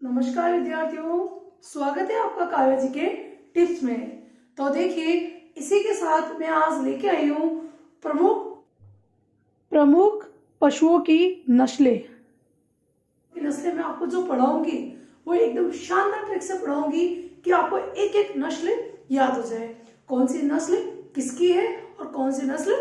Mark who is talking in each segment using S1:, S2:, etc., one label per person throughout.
S1: नमस्कार विद्यार्थियों, स्वागत है आपका काव्य जी के टिप्स में। तो देखिए, इसी के साथ मैं आज लेके आई हूँ प्रमुख पशुओं की नस्लें। मैं आपको जो पढ़ाऊंगी वो एकदम शानदार ट्रिक से पढ़ाऊंगी कि आपको एक एक नस्ल याद हो जाए, कौन सी नस्ल किसकी है और कौन सी नस्ल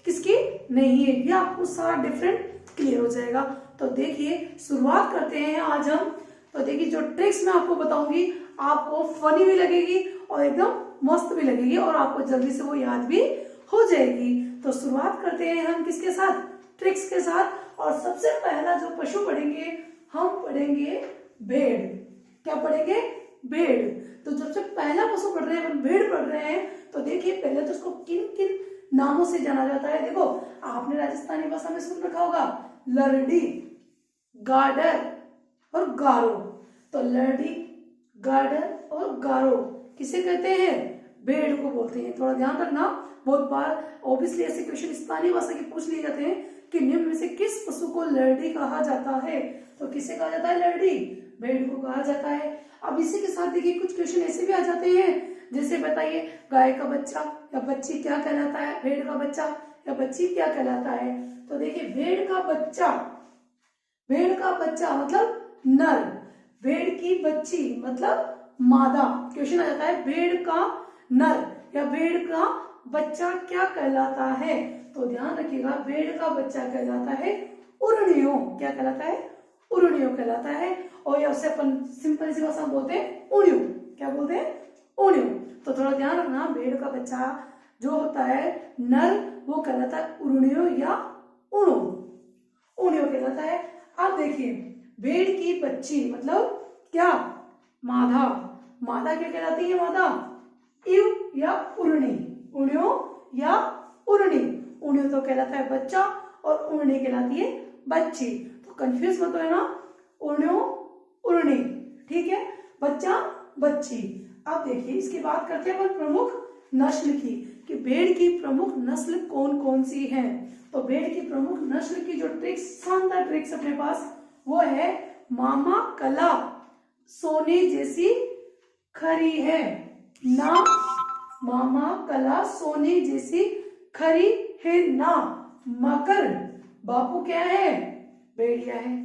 S1: किसकी नहीं है, ये आपको सारा डिफरेंट क्लियर हो जाएगा। तो देखिए, शुरुआत करते हैं आज हम। तो देखिए, जो ट्रिक्स मैं आपको बताऊंगी आपको फनी भी लगेगी और एकदम मस्त भी लगेगी और आपको जल्दी से वो याद भी हो जाएगी। तो शुरुआत करते हैं हम किसके साथ, ट्रिक्स के साथ। और सबसे पहला जो पशु पढ़ेंगे हम पढ़ेंगे भेड़। क्या पढ़ेंगे? भेड़। तो सबसे पहला पशु पढ़ रहे हैं हम, भेड़ पढ़ रहे हैं। तो देखिए, पहले तो उसको किन किन नामों से जाना जाता है। देखो, आपने राजस्थानी भाषा में सुन रखा होगा लरडी, गाडर और गारो। तो लरडी, गाडर और गारो किसे कहते हैं? भेड़ को बोलते हैं। थोड़ा ध्यान रखना, बहुत बार ऑब्वियसली ऐसे क्वेश्चन स्थानीय भाषा के पूछ लिए जाते हैं कि निम्न में से किस पशु को लरडी कहा जाता है। तो किसे कहा जाता है? लरडी, भेड़ को कहा जाता है। अब इसी के साथ देखिए, कुछ क्वेश्चन ऐसे भी आ जाते हैं, जैसे बताइए गाय का बच्चा या बच्ची क्या कहलाता है, भेड़ का बच्चा या बच्ची क्या कहलाता है। तो देखिए, भेड़ का बच्चा मतलब नर, भेड़ की बच्ची मतलब मादा। क्वेश्चन आ जाता है भेड़ का नर या भेड़ का बच्चा क्या कहलाता है। तो ध्यान रखिएगा, भेड़ का बच्चा कहलाता है उरणियो। क्या कहलाता है? उरणियो कहलाता है। और या उसे अपन सिंपल सी भाषा में बोलते हैं उणियो। क्या बोलते हैं? उणियो। तो थोड़ा ध्यान रखना, भेड़ का बच्चा जो होता है नर वो कहलाता है उरणियो या उणो, उणियो कहलाता है। अब देखिए, भेड़ की बच्ची मतलब क्या? मादा। मादा क्या कहलाती है? मादा इव या उर्णी, उण्यो या उर्णी। उण्यो तो कहलाता है बच्चा और उर्णी कहलाती है बच्ची। तो कंफ्यूज मत होना, उण्यो उर्णी, ठीक है, बच्चा बच्ची। अब देखिए, इसकी बात करते हैं अपन प्रमुख नस्ल की कि भेड़ की प्रमुख नस्ल कौन कौन सी है। तो भेड़ की प्रमुख नस्ल की जो ट्रिक्स, शानदार ट्रिक्स अपने पास, वो है मामा कला सोने जैसी खरी है ना, मामा कला सोने जैसी खरी है ना, मगर बापू क्या है? भेड़िया है।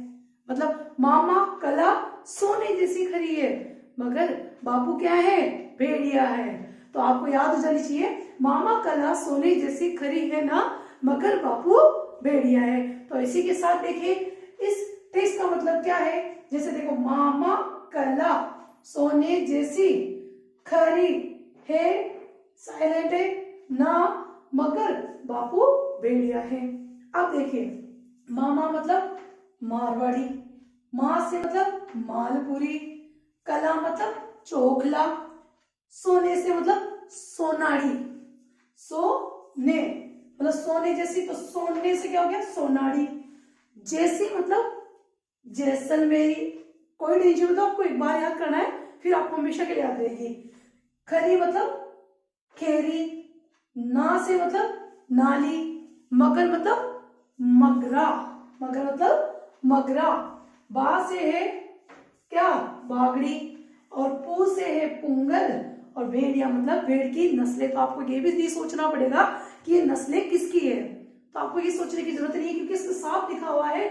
S1: मतलब मामा कला सोने जैसी खरी है मगर बापू क्या है? भेड़िया है। तो आपको याद हो जानी चाहिए, मामा कला सोने जैसी खरी है ना मगर बापू भेड़िया है। तो इसी के साथ देखिए, इस ट्रिक्स का मतलब क्या है। जैसे देखो, मामा कला सोने जैसी खरी है, साइलेंट है ना, मगर बापू भेड़िया है। अब देखिए, मामा मतलब मारवाड़ी, माँ से मतलब मालपुरी, कला मतलब चोखला, सोने से मतलब सोनाड़ी, सोने मतलब सोने जैसी, तो सोने से क्या हो गया? सोनाड़ी। जैसी मतलब जैसलमेरी। कोई टेंशन मतलब आपको एक बार याद करना है, फिर आपको हमेशा के लिए याद रहेगी। खरी मतलब खेरी, ना से मतलब नाली, मगर मतलब मगरा, मगर मतलब मगरा, बा से है क्या? बागड़ी, और पू से है पुंगल, और भेड़िया मतलब भेड़ की नस्लें। तो आपको ये भी सोचना पड़ेगा कि ये नस्लें किसकी है। तो आपको ये सोचने की जरूरत नहीं है, क्योंकि इसमें साफ लिखा हुआ है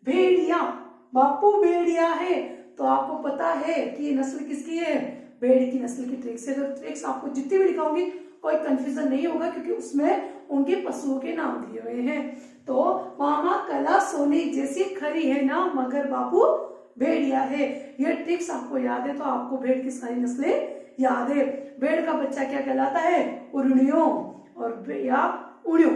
S1: भेड़िया, बापू भेड़िया है। तो आपको पता है कि ये नस्ल किसकी है? भेड़ की नस्ल की ट्रिक्स है। तो ट्रिक्स आपको जितनी भी लिखाऊंगी कोई कंफ्यूजन नहीं होगा, क्योंकि उसमें उनके पशुओं के नाम दिए हुए हैं। तो मामा कला सोने जैसी खरी है ना मगर बापू भेड़िया है। ये ट्रिक्स आपको याद है तो आपको भेड़ की सारी नस्लें याद है। भेड़ का बच्चा क्या कहलाता है? उर्णियो और या उण्यो,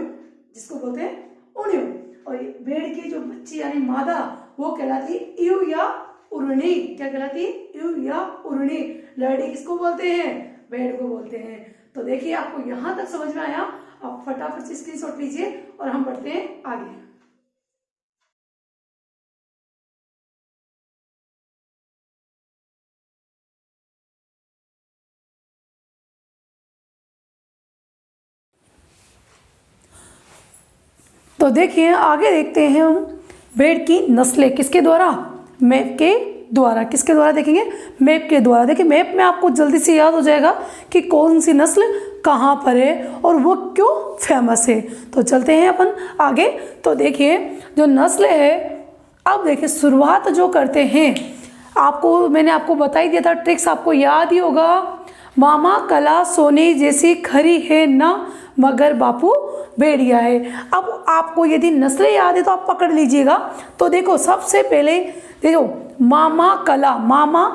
S1: जिसको बोलते हैं उण्यो। और भेड़ की जो बच्ची यानी मादा वो कहलाती इव या उर्णी। क्या कहलाती? इव या उर्णी। लड़की किसको बोलते हैं? भेड़ को बोलते हैं। तो देखिए, आपको यहां तक समझ में आया। आप फटाफट से स्क्रीनशॉट लीजिए और हम बढ़ते हैं आगे। तो देखिए, आगे देखते हैं हम भेड़ की नस्लें किसके द्वारा? मैप के द्वारा। किसके द्वारा देखेंगे? मैप के द्वारा। देखिए मैप में आपको जल्दी से याद हो जाएगा कि कौन सी नस्ल कहाँ पर है और वो क्यों फेमस है। तो चलते हैं अपन आगे। तो देखिए जो नस्ल है, अब देखिए शुरुआत जो करते हैं, आपको मैंने आपको बता ही दिया था, ट्रिक्स आपको याद ही होगा। मामा कला सोने जैसी खरी है ना, मगर बापू भेड़िया है। अब आपको यदि नस्लें याद है तो आप पकड़ लीजिएगा। तो देखो सबसे पहले देखो मामा कला, मामा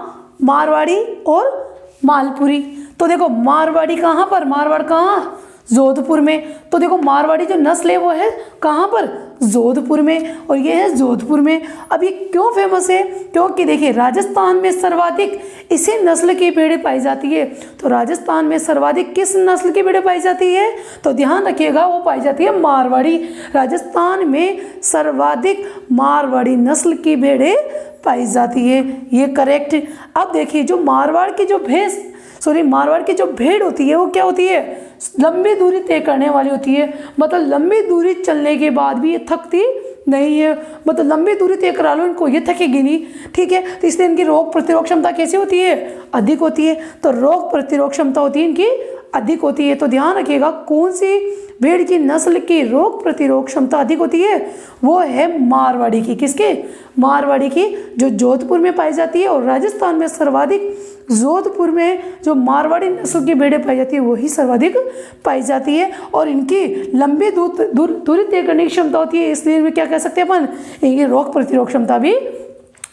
S1: मारवाड़ी और मालपुरी। तो देखो मारवाड़ी कहाँ पर? मारवाड़ कहाँ? जोधपुर में। तो देखो मारवाड़ी जो नस्ल है वो है कहाँ पर? जोधपुर में, और ये है जोधपुर में। अब ये क्यों फेमस है? क्योंकि देखिए राजस्थान में सर्वाधिक इसी नस्ल की भेड़ें पाई जाती है। तो राजस्थान में सर्वाधिक किस नस्ल की भेड़ें पाई जाती है? तो ध्यान रखिएगा वो पाई जाती है मारवाड़ी। राजस्थान में सर्वाधिक मारवाड़ी नस्ल की भेड़ें पाई जाती है, ये करेक्ट। अब देखिए जो मारवाड़ की जो मारवाड़ की जो भेड़ होती है वो क्या होती है? लंबी दूरी तय करने वाली होती है। मतलब लंबी दूरी चलने के बाद भी ये थकती नहीं है। मतलब लंबी दूरी तय करा लो इनको, ये थकेगी नहीं, ठीक है। तो इसलिए इनकी रोग प्रतिरोध क्षमता कैसी होती है? अधिक होती है। तो रोग प्रतिरोध क्षमता होती है इनकी अधिक होती है। तो ध्यान रखिएगा कौन सी भेड़ की नस्ल की रोग प्रतिरोध क्षमता अधिक होती है? वो है मारवाड़ी की। किसके? मारवाड़ी की, जो जोधपुर में पाई जाती है। और राजस्थान में सर्वाधिक जोधपुर में जो मारवाड़ी नस्ल की भेड़ें पाई जाती है वही सर्वाधिक पाई जाती है। और इनकी लंबी दूरी तय करने की क्षमता होती है, इसलिए इनमें क्या कह सकते हैं अपन? इनकी रोग प्रतिरोध क्षमता भी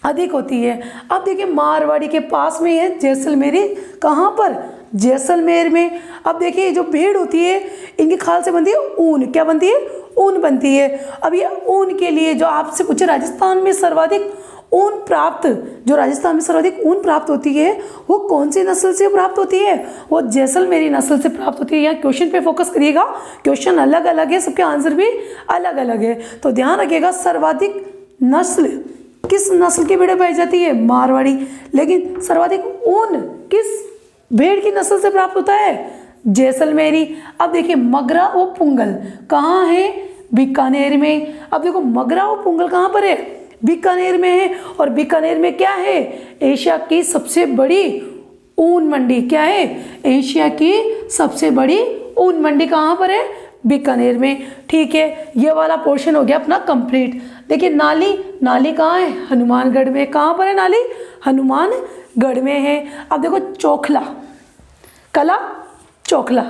S1: अधिक होती है। अब देखिए मारवाड़ी के पास में है जैसलमेरी। कहाँ पर? जैसलमेर में। अब देखिए जो भेड़ होती है इनकी खाल से बनती है ऊन। क्या बनती है? ऊन बनती है। अब ये ऊन के लिए जो आपसे पूछे राजस्थान में सर्वाधिक ऊन प्राप्त, जो राजस्थान में सर्वाधिक ऊन प्राप्त होती है वो कौन सी नस्ल से प्राप्त होती है? वो जैसलमेरी नस्ल से प्राप्त होती है। यहाँ क्वेश्चन पे फोकस करिएगा, क्वेश्चन अलग अलग है, सबके आंसर भी अलग अलग है। तो ध्यान रखिएगा सर्वाधिक नस्ल किस नस्ल की भेड़ें पाई जाती है? मारवाड़ी। लेकिन सर्वाधिक ऊन किस भेड़ की नस्ल से प्राप्त होता है? जैसलमेरी। अब देखिए मगरा व पुंगल कहाँ है? बीकानेर में। अब देखो मगरा व पुंगल कहाँ पर है? बीकानेर में है। और बीकानेर में क्या है? एशिया की सबसे बड़ी ऊन मंडी। क्या है? एशिया की सबसे बड़ी ऊन मंडी कहाँ पर है? बीकानेर में, ठीक है। ये वाला पोर्शन हो गया अपना कंप्लीट। देखिए नाली कहाँ है? हनुमानगढ़ में। कहाँ पर है नाली? हनुमानगढ़ में है। अब देखो चोखला, कला चोखला।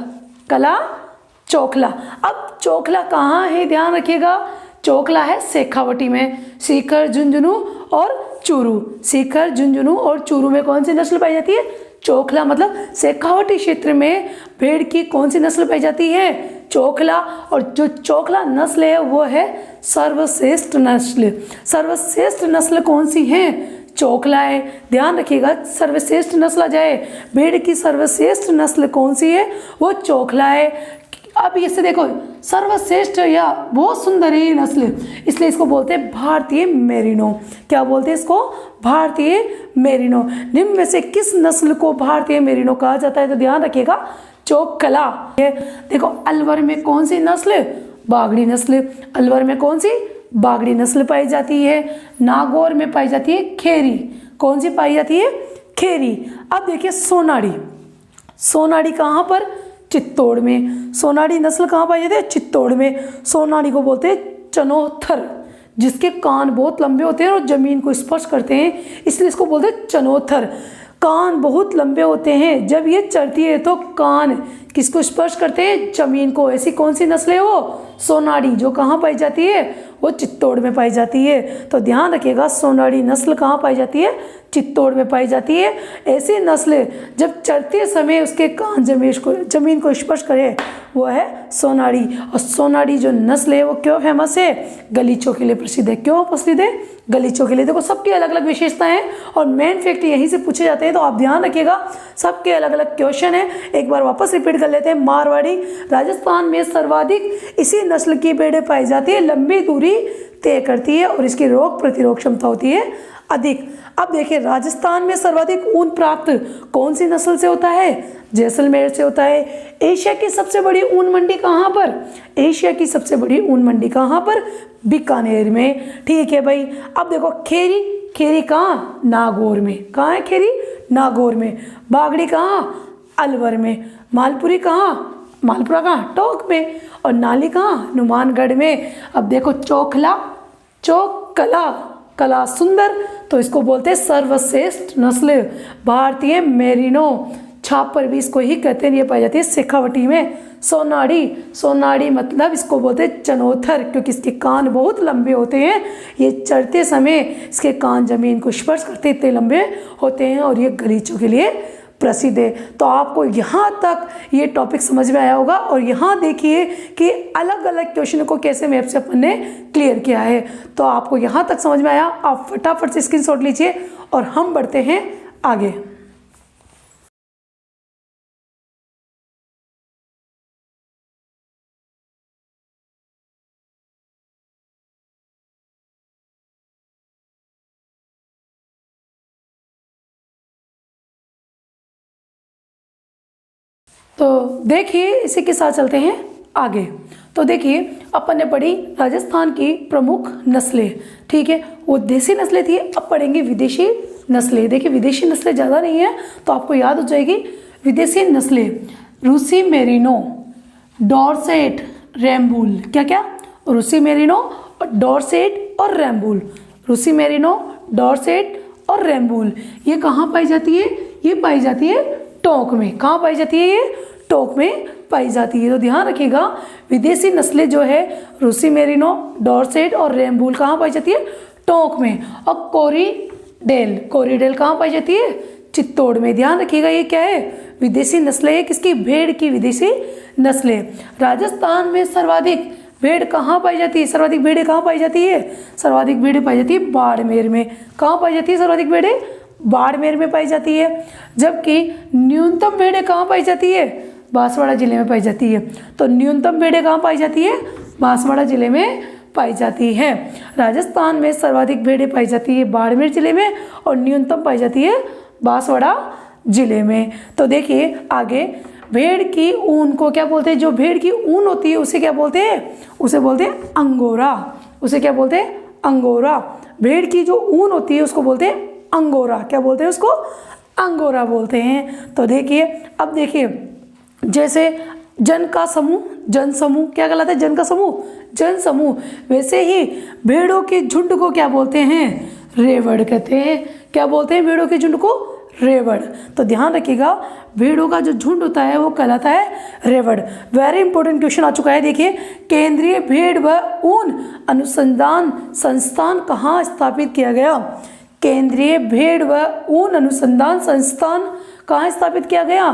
S1: अब चोखला कहाँ है? ध्यान रखिएगा चोखला है शेखावटी में। सीकर, झुंझुनू और चूरू। सीकर, झुंझुनू और चूरू में कौन सी नस्ल पाई जाती है? चोखला। मतलब शेखावटी क्षेत्र में भेड़ की कौन सी नस्ल पाई जाती है? चोखला। और जो चोखला नस्ल है वो है सर्वश्रेष्ठ नस्ल। सर्वश्रेष्ठ नस्ल कौन सी है? चोखला है। ध्यान रखिएगा सर्वश्रेष्ठ नस्ल आ जाए, भेड़ की सर्वश्रेष्ठ नस्ल कौन सी है? वो चोखला है। अब इसे देखो सर्वश्रेष्ठ या बहुत सुंदरी नस्ल, इसलिए इसको बोलते हैं भारतीय मेरिनो। क्या बोलते हैं इसको? भारतीय मेरिनो। निम्न में से किस नस्ल को भारतीय मेरिनो कहा जाता है? तो ध्यान रखिएगा चोखला। देखो अलवर में कौन सी नस्ल? बागड़ी नस्ल। अलवर में कौन सी? बागड़ी नस्ल पाई जाती है। नागौर में पाई जाती है खेरी। कौन सी पाई जाती है? खेरी। अब देखिए सोनाड़ी कहाँ पर? चित्तौड़ में। सोनाड़ी नस्ल कहाँ पाई जाती है? चित्तौड़ में। सोनाड़ी को बोलते हैं चनोथर, जिसके कान बहुत लंबे होते हैं और जमीन को स्पर्श करते हैं, इसलिए इसको बोलते हैं चनोथर। कान बहुत लंबे होते हैं, जब ये चलती है तो कान किसको स्पर्श करते हैं? जमीन को। ऐसी कौन सी नस्ल है वो? सोनाड़ी, जो कहाँ पाई जाती है? वो चित्तौड़ में पाई जाती है। तो ध्यान रखिएगा सोनाड़ी नस्ल कहाँ पाई जाती है? चित्तौड़ में पाई जाती है। ऐसी नस्ल जब चलते समय उसके कान जमीन को स्पर्श करे वो है सोनाड़ी। और सोनाड़ी जो नस्ल है वो क्यों फेमस है? गलीचों के लिए प्रसिद्ध है। क्यों प्रसिद्ध है? गलीचों के लिए। देखो सबकी अलग अलग विशेषताएं हैं और मेन फैक्ट यहीं से पूछे जाते हैं, तो आप ध्यान रखिएगा सबके अलग अलग क्वेश्चन है। एक बार वापस रिपीट कर लेते हैं। मारवाड़ी राजस्थान में सर्वाधिक इसी नस्ल की भेड़ें पाई जाती है, लंबी दूरी तय करती है और इसकी रोग प्रतिरोध क्षमता होती है अधिक। अब देखिए राजस्थान में सर्वाधिक ऊन प्राप्त कौन सी नस्ल से होता है? जैसलमेर से होता है। एशिया की सबसे बड़ी ऊन मंडी कहाँ पर? एशिया की सबसे बड़ी ऊन मंडी कहाँ पर? बीकानेर में, ठीक है भाई। अब देखो खेरी खेरी कहाँ, नागौर में। कहाँ है खेरी, नागौर में। बागड़ी कहाँ, अलवर में। मालपुरी कहाँ, मालपुरा कहाँ, टोंक में। और नाली कहाँ, हनुमानगढ़ में। अब देखो चोखला, चौक कला, कला सुंदर, तो इसको बोलते हैं सर्वश्रेष्ठ नस्ल भारतीय मेरिनो। छापर भी इसको ही कहते हैं, ये पाई जाती है शेखावटी में। सोनाड़ी, सोनाड़ी मतलब इसको बोलते हैं चनोथर, क्योंकि इसके कान बहुत लंबे होते हैं। ये चढ़ते समय इसके कान जमीन को स्पर्श करते इतने लंबे होते हैं, और ये गलीचों के लिए प्रसिद्ध है। तो आपको यहाँ तक ये टॉपिक समझ में आया होगा। और यहाँ देखिए कि अलग अलग क्वेश्चन को कैसे मैप से अपन ने क्लियर किया है। तो आपको यहाँ तक समझ में आया, आप फटाफट से स्क्रीनशॉट लीजिए और हम बढ़ते हैं आगे। तो देखिए इसी के साथ चलते हैं आगे। तो देखिए अपन ने पढ़ी राजस्थान की प्रमुख नस्लें, ठीक है, वो देसी नस्लें थी। अब पढ़ेंगे विदेशी नस्लें। देखिए विदेशी नस्लें ज़्यादा नहीं है तो आपको याद हो जाएगी। विदेशी नस्लें रूसी मेरिनो, डॉर्सेट, रैम्बूल। क्या क्या, रूसी मेरिनो, डॉर्सेट और रैम्बूल। रूसी मेरिनो, डॉर्सेट और रैम्बूल। ये कहाँ पाई जाती है, ये पाई जाती है टोंक में। कहाँ पाई जाती है, ये टोंक में पाई जाती है। तो ध्यान रखिएगा विदेशी नस्लें जो है रूसी मेरिनो, डॉर्सेट और रैम्बूल कहाँ पाई जाती है, टोंक में। और कोरिडेल, कोरिडेल कहाँ पाई जाती है, चित्तौड़ में। ध्यान रखिएगा ये क्या है, विदेशी नस्लें है, किसकी, भेड़ की विदेशी नस्लें। राजस्थान में सर्वाधिक भेड़ कहाँ पाई जाती है, सर्वाधिक भेड़ें कहाँ पाई जाती है, सर्वाधिक भेड़ें पाई जाती है बाड़मेर में। कहाँ पाई जाती है सर्वाधिक भेड़ें, बाड़मेर में पाई जाती है। जबकि न्यूनतम भेड़ें कहाँ पाई जाती है, बांसवाड़ा जिले में पाई जाती है। तो न्यूनतम भेड़ें कहाँ पाई जाती है, बांसवाड़ा जिले में पाई जाती है। राजस्थान में सर्वाधिक भेड़ें पाई जाती है बाड़मेर जिले में, और न्यूनतम पाई जाती है बांसवाड़ा जिले में। तो देखिए आगे, भेड़ की ऊन को क्या बोलते हैं, जो भेड़ की ऊन होती है उसे क्या बोलते हैं, उसे बोलते हैं अंगोरा। उसे क्या बोलते हैं, अंगोरा। भेड़ की जो ऊन होती है उसको बोलते हैं अंगोरा। क्या बोलते हैं उसको, अंगोरा बोलते हैं। तो देखिए अब देखिए, जैसे जन का समूह, जन समूह क्या कहलाता है, जन का समूह, जन समूह। वैसे ही भेड़ों के झुंड को क्या बोलते हैं, रेवड़ कहते हैं। क्या बोलते हैं भेड़ों के झुंड को, रेवड़। तो ध्यान रखिएगा भेड़ों का जो झुंड होता है वो कहलाता है रेवड़। वेरी इंपॉर्टेंट क्वेश्चन आ चुका है। देखिए, केंद्रीय भेड़ व ऊन अनुसंधान संस्थान कहाँ स्थापित किया गया, केंद्रीय भेड़ व ऊन अनुसंधान संस्थान कहाँ स्थापित किया गया,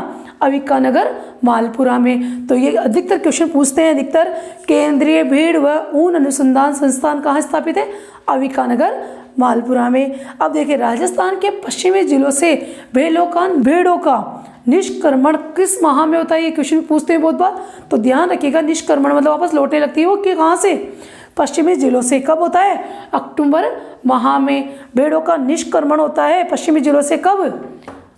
S1: अविकानगर मालपुरा में। तो ये अधिकतर क्वेश्चन पूछते हैं, अधिकतर केंद्रीय भेड़ व ऊन अनुसंधान संस्थान कहाँ स्थापित है, अविकानगर मालपुरा में। अब देखिए, राजस्थान के पश्चिमी जिलों से भेड़ों का निष्क्रमण किस माह में होता है, ये क्वेश्चन पूछते हैं बहुत बार। तो ध्यान रखिएगा, निष्क्रमण मतलब वापस लौटने लगती है वो, कि कहाँ से, पश्चिमी जिलों से। कब होता है, अक्टूबर माह में भेड़ों का निष्क्रमण होता है पश्चिमी जिलों से। कब,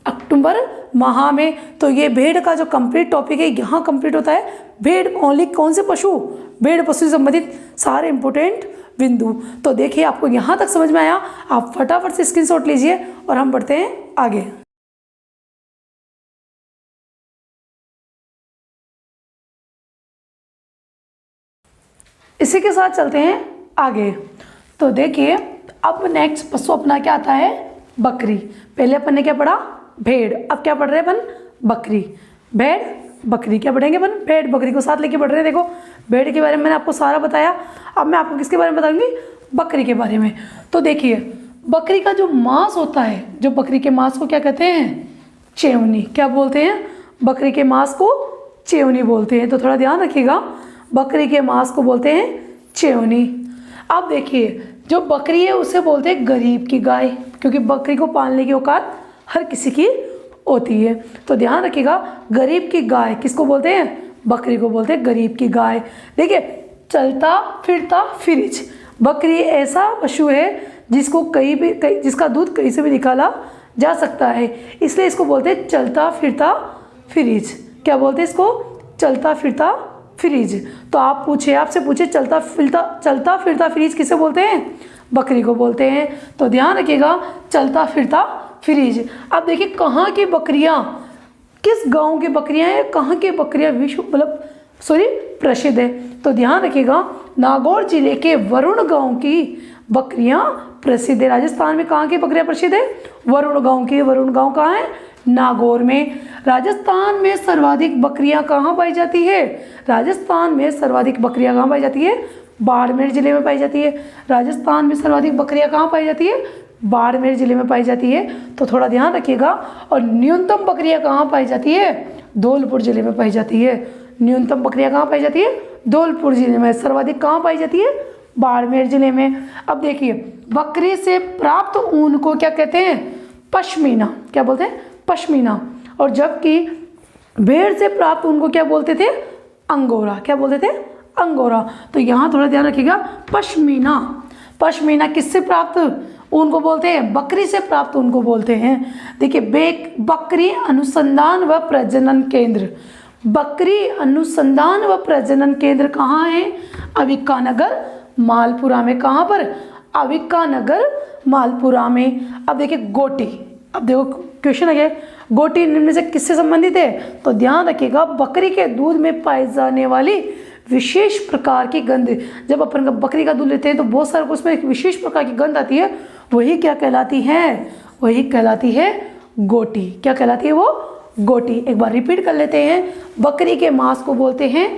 S1: अक्टूबर माह में। तो ये भेड़ का जो कंप्लीट टॉपिक है यहाँ कंप्लीट होता है। भेड़ ओनली कौन से पशु, भेड़ पशु से संबंधित सारे इंपोर्टेंट बिंदु। तो देखिए आपको यहाँ तक समझ में आया, आप फटाफट से स्क्रीनशॉट लीजिए और हम बढ़ते हैं आगे। इसी के साथ चलते हैं आगे। तो देखिए अब नेक्स्ट पशु अपना क्या आता है, बकरी। पहले अपन ने क्या पढ़ा, भेड़। अब क्या पढ़ रहे हैं अपन, बकरी। भेड़ बकरी क्या पढ़ेंगे अपन, भेड़ बकरी को साथ लेके पढ़ रहे हैं। देखो भेड़ के बारे में मैंने आपको सारा बताया, अब मैं आपको किसके बारे में बताऊंगी, बकरी के बारे में। तो देखिए बकरी का जो मांस होता है, जो बकरी के मांस को क्या कहते हैं, चेवनी। क्या बोलते हैं, बकरी के मांस को चेवनी बोलते हैं। तो थोड़ा ध्यान रखिएगा, बकरी के मांस को बोलते हैं चेवनी। अब देखिए जो बकरी है उसे बोलते हैं गरीब की गाय, क्योंकि बकरी को पालने की औकात हर किसी की होती है। तो ध्यान रखिएगा, गरीब की गाय किसको बोलते हैं, बकरी को बोलते हैं गरीब की गाय। देखिए चलता फिरता फ्रिज, बकरी ऐसा पशु है जिसको जिसका दूध कहीं से भी निकाला जा सकता है, इसलिए इसको बोलते हैं चलता फिरता फ्रिज। क्या बोलते हैं इसको, चलता फिरता फ्रिज। तो आपसे पूछे चलता फिरता फ्रिज किसे बोलते हैं, बकरी को बोलते हैं। तो ध्यान रखिएगा, चलता फिरता फ्रिज। अब देखिए कहाँ की बकरियाँ, किस गांव की बकरियाँ हैं, कहाँ की बकरियाँ विश्व प्रसिद्ध है। तो ध्यान रखिएगा, नागौर जिले के वरुण गांव की बकरियाँ प्रसिद्ध है। राजस्थान में कहाँ की बकरियाँ प्रसिद्ध है? वरुण गांव की। वरुण गांव कहाँ है? नागौर में। राजस्थान में सर्वाधिक बकरियां कहाँ पाई जाती है? राजस्थान में सर्वाधिक बकरियां कहाँ पाई जाती है? बाड़मेर जिले में पाई जाती है। राजस्थान में सर्वाधिक बकरियां कहाँ पाई जाती है? बाड़मेर जिले में पाई जाती है। तो थोड़ा ध्यान रखिएगा। और न्यूनतम बकरियां कहाँ पाई जाती है? धौलपुर जिले में पाई जाती है। न्यूनतम बकरियां कहाँ पाई जाती है? धौलपुर जिले में। सर्वाधिक कहाँ पाई जाती है? बाड़मेर जिले में। अब देखिए, बकरी से प्राप्त ऊन को क्या कहते हैं? पश्मीना। क्या बोलते हैं? पश्मीना। और जबकि भेड़ से प्राप्त ऊन को क्या बोलते थे? अंगोरा। क्या बोलते थे? अंगोरा। तो यहाँ थोड़ा ध्यान रखिएगा, पश्मीना। पश्मीना किससे प्राप्त ऊन को बोलते हैं? बकरी से प्राप्त ऊन को बोलते हैं। देखिए, बकरी अनुसंधान व प्रजनन केंद्र। बकरी अनुसंधान व प्रजनन केंद्र कहाँ है? अविक्का नगर, मालपुरा में। कहाँ पर? अविक्का नगर, मालपुरा में। अब देखिए गोटी। अब देखो क्वेश्चन है, गोटी निम्न से किससे संबंधित है? तो ध्यान रखिएगा, बकरी के दूध में पाई जाने वाली विशेष प्रकार की गंध। जब अपन बकरी का दूध लेते हैं तो बहुत सारे उसमें एक विशेष प्रकार की गंध आती है, वही क्या कहलाती है? वही कहलाती है गोटी। क्या कहलाती है वो? गोटी। एक बार रिपीट कर लेते हैं। बकरी के मांस को बोलते हैं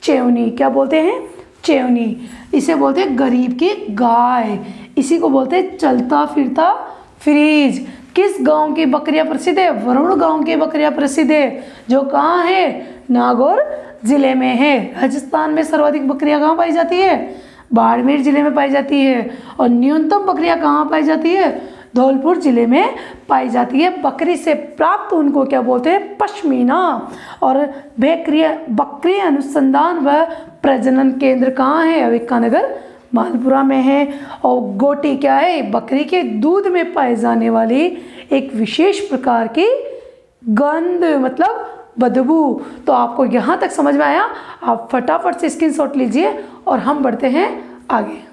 S1: चेवनी। क्या बोलते हैं? चेवनी। इसे बोलते हैं गरीब की गाय। इसी को बोलते हैं चलता फिरता फ्रिज। किस गांव की बकरियां प्रसिद्ध है? वरुण गांव की बकरियां प्रसिद्ध है, जो कहाँ है? नागौर जिले में है। राजस्थान में सर्वाधिक बकरियां कहाँ पाई जाती है? बाड़मेर जिले में पाई जाती है। और न्यूनतम बकरियां कहाँ पाई जाती है? धौलपुर जिले में पाई जाती है। बकरी से प्राप्त ऊन को क्या बोलते हैं? पश्मीना। और बकरी अनुसंधान व प्रजनन केंद्र कहाँ है? अविक्का नगर, मालपुरा में है। और गोटी क्या है? बकरी के दूध में पाए जाने वाली एक विशेष प्रकार की गंध, मतलब बदबू। तो आपको यहाँ तक समझ में आया? आप फटाफट से स्क्रीनशॉट लीजिए और हम बढ़ते हैं आगे।